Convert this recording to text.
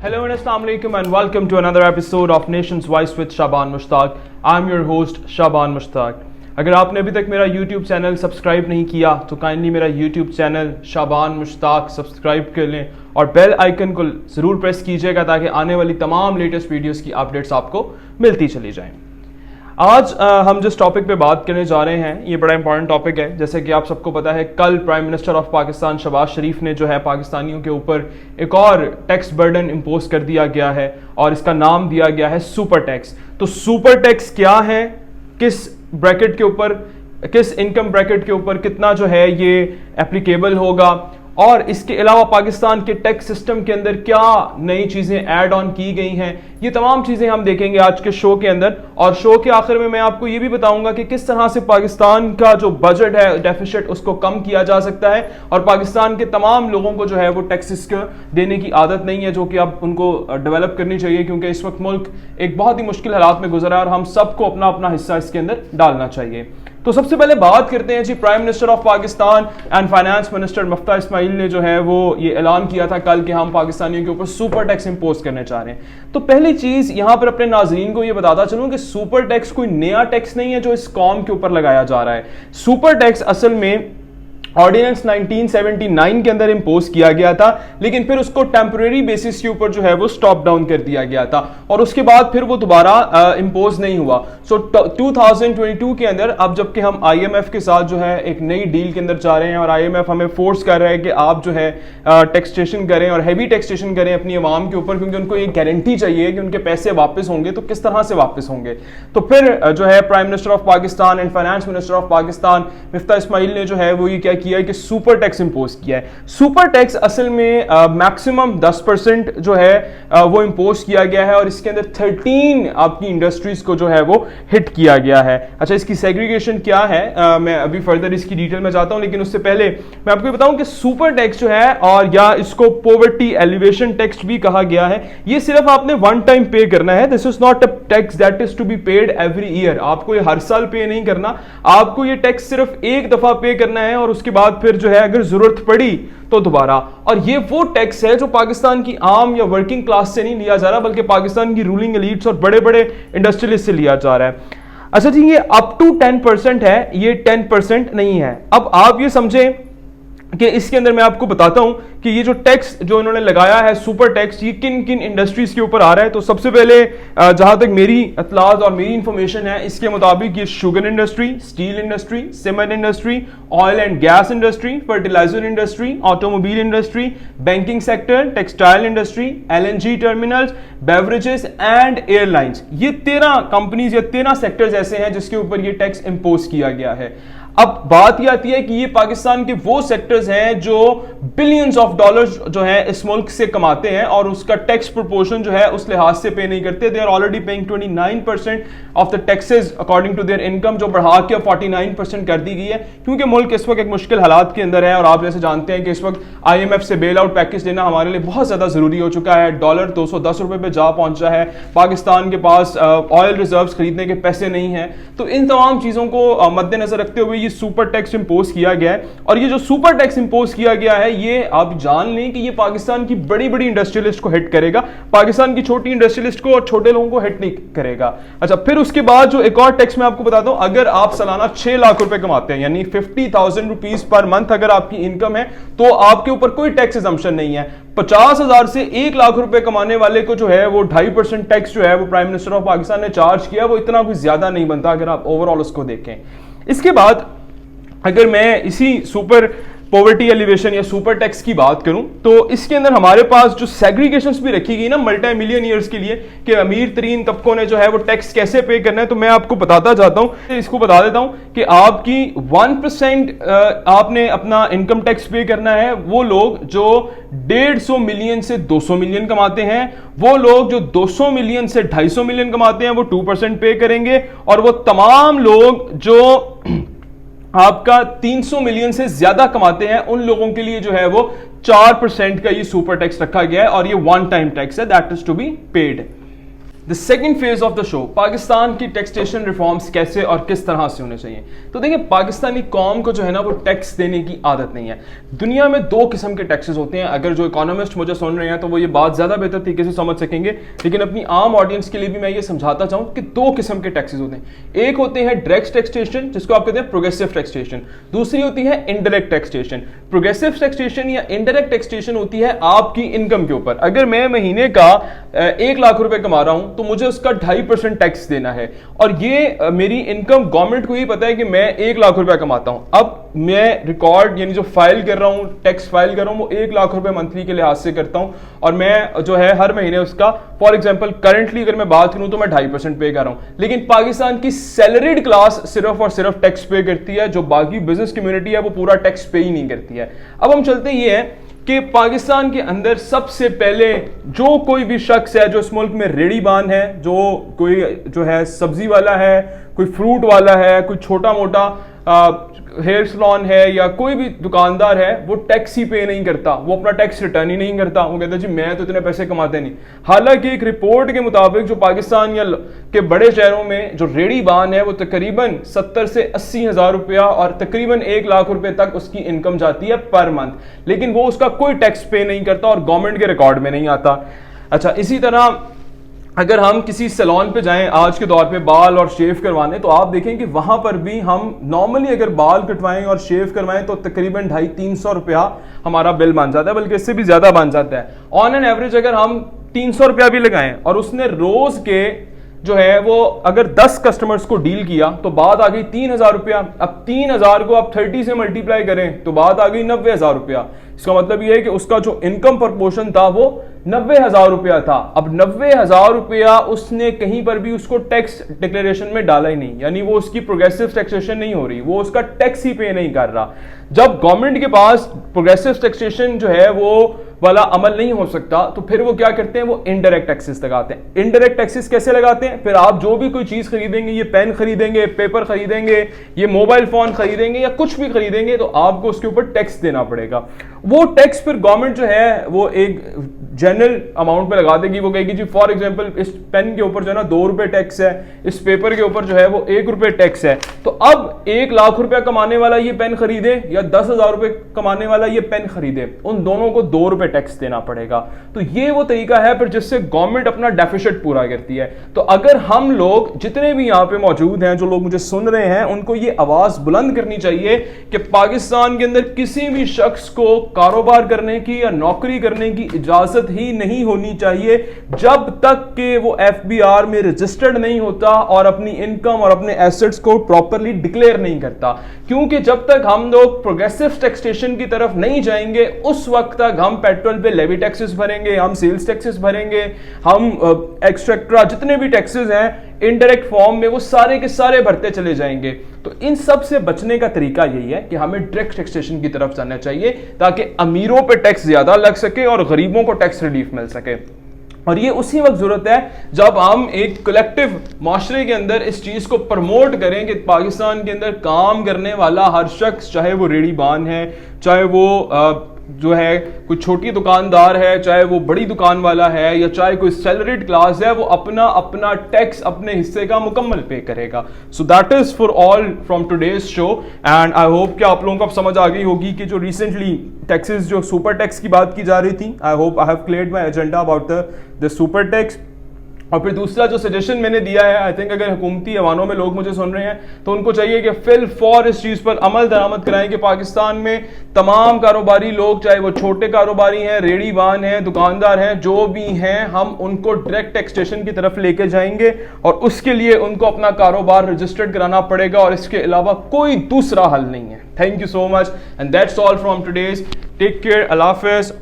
Hello and Assalamu alaikum and welcome to another episode of Nation's Voice with Shaban Mushtaq. I'm your host Shaban Mushtaq. अगर आपने अभी तक मेरा YouTube channel subscribe नहीं किया तो काइंडली मेरा YouTube चैनल शाबान मुश्ताक सब्सक्राइब कर लें और बेल आइकन को ज़रूर प्रेस कीजिएगा ताकि आने वाली तमाम लेटेस्ट वीडियोस की अपडेट्स आपको मिलती चली जाएं। आज हम जिस टॉपिक पे बात करने जा रहे हैं ये बड़ा इंपॉर्टेंट टॉपिक है। जैसे कि आप सबको पता है, कल prime minister of Pakistan Shahbaz Sharif ने जो है पाकिस्तानियों के ऊपर एक और टैक्स बर्डन इम्पोज कर दिया गया है और इसका नाम दिया गया है सुपर टैक्स। तो सुपर टैक्स क्या है, किस ब्रैकेट के ऊपर, किस इनकम ब्रैकेट के ऊपर कितना जो है ये एप्लीकेबल होगा, और इसके अलावा पाकिस्तान के टैक्स सिस्टम के अंदर क्या नई चीज़ें ऐड ऑन की गई हैं, ये तमाम चीज़ें हम देखेंगे आज के शो के अंदर। और शो के आखिर में मैं आपको ये भी बताऊंगा कि किस तरह से पाकिस्तान का जो बजट है डेफिसिट उसको कम किया जा सकता है और पाकिस्तान के तमाम लोगों को जो है वो टैक्सेस को देने की आदत नहीं है जो कि अब उनको डेवलप करनी चाहिए, क्योंकि इस वक्त मुल्क एक बहुत ही मुश्किल हालात में गुजरा है और हम सबको अपना अपना हिस्सा इसके अंदर डालना चाहिए। तो सबसे पहले बात करते हैं जी, prime minister of Pakistan and finance minister Miftah Ismail ने जो है वो ये ऐलान किया था कल कि हम पाकिस्तानियों के ऊपर सुपर टैक्स इंपोज करने चाह रहे हैं। तो पहली चीज यहां पर अपने नाजरीन को ये बताता चलूं कि सुपर टैक्स कोई नया टैक्स नहीं है जो इस कौम के ऊपर लगाया जा रहा है। सुपर टैक्स असल में ऑर्डिनेंस 1979 के अंदर इंपोज किया गया था, लेकिन फिर उसको टेम्परेरी बेसिस के ऊपर जो है वो स्टॉप डाउन कर दिया गया था और उसके बाद फिर वो दोबारा इंपोज नहीं हुआ। सो 2022 के अंदर अब जबकि हम IMF के साथ जो है एक नई डील के अंदर जा रहे हैं और IMF हमें फोर्स कर रहा है कि आप जो है टैक्सेशन करें और हैवी टैक्सेशन करें अपनी आवाम के ऊपर, क्योंकि उनको ये गारंटी चाहिए कि उनके पैसे वापस होंगे, तो किस तरह से वापस होंगे। तो फिर जो है prime minister of Pakistan and finance minister of Pakistan Miftah Ismail ने जो है वो ये क्या किया है कि सुपर टैक्स इंपोज किया है। सुपर टैक्स असल में मैक्सिमम 10% जो है वो इंपोज किया गया है और इसके अंदर 13 आपकी इंडस्ट्रीज को जो है वो हिट किया गया है। अच्छा, इसकी सेग्रीगेशन क्या है मैं अभी फर्दर इसकी डिटेल में जाता हूं, लेकिन उससे पहले मैं आपको बताऊं कि सुपर टैक्स जो है, और या इसको पॉवर्टी एलिवेशन टैक्स भी कहा गया है, ये सिर्फ आपने वन टाइम पे करना है। This is not a tax that is to be paid every year. आपको ये हर साल पे नहीं करना, आपको ये टैक्स सिर्फ एक दफा पे करना है और उसके बाद फिर जो है अगर जरूरत पड़ी तो दोबारा। और ये वो टैक्स है जो पाकिस्तान की आम या वर्किंग क्लास से नहीं लिया जा रहा, बल्कि पाकिस्तान की रूलिंग एलीट्स और बड़े बड़े इंडस्ट्रियलिस्ट से लिया जा रहा है। अच्छा जी, ये अप टू 10% है, ये 10% नहीं है। अब आप ये समझें कि इसके अंदर मैं आपको बताता हूं कि ये जो टैक्स जो इन्होंने लगाया है सुपर टैक्स, ये किन किन इंडस्ट्रीज के ऊपर आ रहा है। तो सबसे पहले जहां तक मेरी इत्तलात और मेरी इंफॉर्मेशन है इसके मुताबिक ये sugar industry, steel industry, cement industry, oil and gas industry, fertiliser industry, automobile industry, banking sector, textile industry, LNG terminals, beverages and airlines, ये 13 कंपनीज या 13 सेक्टर्स ऐसे हैं जिसके ऊपर ये टैक्स इंपोज किया गया है। अब बात यह आती है कि ये पाकिस्तान के वो सेक्टर्स हैं जो बिलियंस ऑफ डॉलर्स जो है इस मुल्क से कमाते हैं और उसका टैक्स प्रोपोर्शन जो है उस लिहाज से पे नहीं करते। They are already paying 29% of the taxes according to their income, जो बढ़ा के 49% कर दी गई है, क्योंकि मुल्क इस वक्त एक मुश्किल हालात के अंदर है और आप जैसे जानते हैं कि इस वक्त IMF से बेल आउट पैकेज लेना हमारे लिए बहुत ज्यादा जरूरी हो चुका है। डॉलर 210 रुपए पे जा पहुंचा है, पाकिस्तान के पास ऑयल रिजर्व्स खरीदने के पैसे नहीं है। तो इन तमाम चीजों को मद्देनजर रखते हुए ये सुपर टैक्स इंपोज किया गया है। और ये जो सुपर टैक्स इंपोज किया गया है ये आप जान लें कि ये पाकिस्तान की बड़ी बड़ी इंडस्ट्रियलिस्ट को हिट करेगा, पाकिस्तान की छोटी इंडस्ट्रियलिस्ट को और छोटे लोगों को हिट नहीं करेगा। अच्छा, फिर उसके बाद जो एक और टैक्स मैं आपको बताता हूं, अगर आप सालाना 6 लाख रुपए कमाते हैं यानी 50,000 रुपीज पर मंथ अगर आपकी इनकम है तो आपके ऊपर कोई टैक्स एग्जम्पशन नहीं है। 50,000 से 1 लाख रुपए कमाने वाले को जो है वो 2.5% टैक्स जो है वो प्राइम मिनिस्टर ऑफ पाकिस्तान ने चार्ज किया। वो इतना कुछ ज्यादा नहीं बनता अगर आप ओवरऑल उसको देखें। इसके बाद अगर मैं इसी सुपर पॉवर्टी एलिवेशन या सुपर टैक्स की बात करूं तो इसके अंदर हमारे पास जो सेग्रीगेशंस भी रखी गई ना मल्टी मिलियनियर्स के लिए कि अमीर तरीन तबकों ने जो है वो टैक्स कैसे पे करना है, तो मैं आपको बताता जाता हूं, इसको बता देता हूं कि आपकी 1% आपने अपना इनकम टैक्स पे करना है। वो लोग जो 150 मिलियन से 200 मिलियन कमाते हैं, वो लोग जो 200 मिलियन से 250 मिलियन कमाते हैं वो 2% पे करेंगे, और वो तमाम लोग जो आपका 300 मिलियन से ज्यादा कमाते हैं उन लोगों के लिए जो है वो 4% का ये सुपर टैक्स रखा गया है और ये वन टाइम टैक्स है, that is to be paid. The second phase of the show, Pakistan की टैक्सेशन रिफॉर्म्स कैसे और किस तरह से होने चाहिए। तो देखिए, पाकिस्तानी कौम को जो है ना वो टैक्स देने की आदत नहीं है। दुनिया में दो किस्म के टैक्सेस होते हैं। अगर जो इकोनॉमिस्ट मुझे सुन रहे हैं तो वो ये बात ज़्यादा बेहतर तरीके से समझ सकेंगे, लेकिन अपनी आम ऑडियंस के लिए भी मैं ये समझाता चाहूँ कि दो किस्म के टैक्सेस होते हैं। एक होते हैं डायरेक्ट टैक्सेशन, जिसको आप कहते हैं प्रोग्रेसिव टैक्सेशन। दूसरी होती है इनडायरेक्ट टैक्सेशन। प्रोग्रेसिव टैक्सेशन या इनडायरेक्ट टैक्सेशन होती है आपकी इनकम के ऊपर। अगर मैं महीने का 1 लाख रुपए कमा रहा हूं तो मुझे उसका 2.5% टैक्स देना है, और ये मेरी इनकम गवर्नमेंट को ही पता है कि मैं 1 लाख रुपए कमाता हूं। अब मैं रिकॉर्ड यानी जो फाइल कर रहा हूं, टैक्स फाइल कर रहा हूं, वो 1 लाख रुपए मंथली के लिहाज से करता हूं, और मैं जो है हर महीने उसका, फॉर एग्जांपल करंटली अगर मैं बात करूं तो मैं 2.5% पे कर रहा हूं। लेकिन पाकिस्तान की सैलरीड क्लास सिर्फ और सिर्फ टैक्स पे करती है, जो बाकी बिजनेस कम्युनिटी है वो पूरा टैक्स पे ही नहीं करती है। अब हम चलते ये है कि पाकिस्तान के अंदर सबसे पहले जो कोई भी शख्स है जो इस मुल्क में रेड़ीबान है, जो कोई जो है सब्जी वाला है, कोई फ्रूट वाला है, कोई छोटा मोटा हेयर सलॉन है, या कोई भी दुकानदार है, वो टैक्स ही पे नहीं करता, वो अपना टैक्स रिटर्न ही नहीं करता। वो कहता है जी मैं तो इतने पैसे कमाते नहीं। हालांकि एक रिपोर्ट के मुताबिक जो पाकिस्तान या के बड़े शहरों में जो रेड़ीबान है वो तकरीबन 70 से 80 हज़ार रुपया और तकरीबन 1 लाख रुपए तक उसकी इनकम जाती है पर मंथ, लेकिन वो उसका कोई टैक्स पे नहीं करता और गवर्नमेंट के रिकॉर्ड में नहीं आता। अच्छा, इसी तरह अगर हम किसी सैलून पे जाएं आज के दौर पे बाल और शेव करवाने, तो आप देखें कि वहां पर भी हम नॉर्मली अगर बाल कटवाएं और शेव करवाएं तो तकरीबन 250-300 रुपया हमारा बिल बन जाता है, बल्कि इससे भी ज्यादा बन जाता है। ऑन एन एवरेज अगर हम 300 रुपया भी लगाएं और उसने रोज के जो है वो अगर 10 कस्टमर्स को डील किया तो बात आ गई 3,000 रुपया। अब 3,000 को आप 30 से मल्टीप्लाई करें तो बात आ गई 90,000 रुपया। इसका मतलब ये है कि उसका जो इनकम प्रपोर्शन था वो 90,000 रुपया था। अब 90,000 रुपया उसने कहीं पर भी उसको टैक्स डिक्लेरेशन में डाला ही नहीं, यानी वो उसकी प्रोग्रेसिव टैक्सेशन नहीं हो रही, वो उसका टैक्स ही पे नहीं कर रहा। जब गवर्नमेंट के पास प्रोग्रेसिव टैक्सेशन जो है वो वाला अमल नहीं हो सकता तो फिर वो क्या करते हैं, वो इनडायरेक्ट टैक्सेस लगाते हैं। इनडायरेक्ट टैक्सेस कैसे लगाते हैं, फिर आप जो भी कोई चीज खरीदेंगे, ये पेन खरीदेंगे, पेपर खरीदेंगे, ये मोबाइल फोन खरीदेंगे या कुछ भी खरीदेंगे, तो आपको उसके ऊपर टैक्स देना पड़ेगा। वो टैक्स फिर गवर्नमेंट जो है वो एक जनरल अमाउंट पे लगा देगी। वो कहेगी जी फॉर एग्जांपल इस पेन के ऊपर जो है ना 2 रुपए टैक्स है, इस पेपर के ऊपर जो है वो 1 रुपए टैक्स है। तो अब 1 लाख रुपया कमाने वाला ये पेन खरीदे या 10,000 रुपए कमाने वाला ये पेन खरीदे, उन दोनों को 2 रुपए टैक्स देना पड़ेगा। तो ये वो तरीका है फिर जिससे गवर्नमेंट अपना डेफिसिट पूरा करती है। तो अगर हम लोग जितने भी यहां पे मौजूद हैं, जो लोग मुझे सुन रहे हैं, उनको ये आवाज बुलंद करनी चाहिए कि पाकिस्तान के अंदर किसी भी शख्स को कारोबार करने की या नौकरी करने की इजाजत ही नहीं होनी चाहिए जब तक कि वो FBR में रजिस्टर्ड नहीं होता और अपनी इनकम और अपने एसेट्स को प्रॉपरली डिक्लेयर नहीं करता। क्योंकि जब तक हम लोग प्रोग्रेसिव टैक्सेशन की तरफ नहीं जाएंगे उस वक्त तक हम पेट्रोल पे लेवी टैक्सेस भरेंगे, हम सेल्स टैक्सेस भरेंगे, हम एक्स्ट्रा जितने भी टैक्सेस हैं इनडायरेक्ट फॉर्म में वो सारे के सारे भरते चले जाएंगे। तो इन सब से बचने का तरीका यही है कि हमें डायरेक्ट टैक्सेशन की तरफ जाना चाहिए ताकि अमीरों पे टैक्स ज्यादा लग सके और गरीबों को टैक्स रिलीफ मिल सके। और ये उसी वक्त जरूरत है जब हम एक कलेक्टिव माशरे के अंदर इस चीज को प्रमोट करें कि पाकिस्तान के अंदर काम करने वाला हर शख्स, चाहे वो रेड़ीबान है, चाहे वो जो है कोई छोटी दुकानदार है, चाहे वो बड़ी दुकान वाला है, या चाहे कोई सैलरीड क्लास है, वो अपना अपना टैक्स अपने हिस्से का मुकम्मल पे करेगा। So that is for all from today's show and I hope कि आप लोगों को अब समझ आ गई होगी कि जो रिसेंटली टैक्सेस, जो सुपर टैक्स की बात की जा रही थी, I hope I have cleared my agenda about the super tax. और फिर दूसरा जो सजेशन मैंने दिया है, आई थिंक अगर हुकूमती ऐवानों में लोग मुझे सुन रहे हैं तो उनको चाहिए कि फिल फॉर इस चीज़ पर अमल दरामद कराएं कि पाकिस्तान में तमाम कारोबारी लोग, चाहे वो छोटे कारोबारी हैं, रेड़ीबान हैं, दुकानदार हैं, जो भी हैं, हम उनको डायरेक्ट टैक्सेशन की तरफ लेके जाएंगे और उसके लिए उनको अपना कारोबार रजिस्टर्ड कराना पड़ेगा और इसके अलावा कोई दूसरा हल नहीं है। Thank you so much and that's all from today's. Take care, Allah हाफिज़।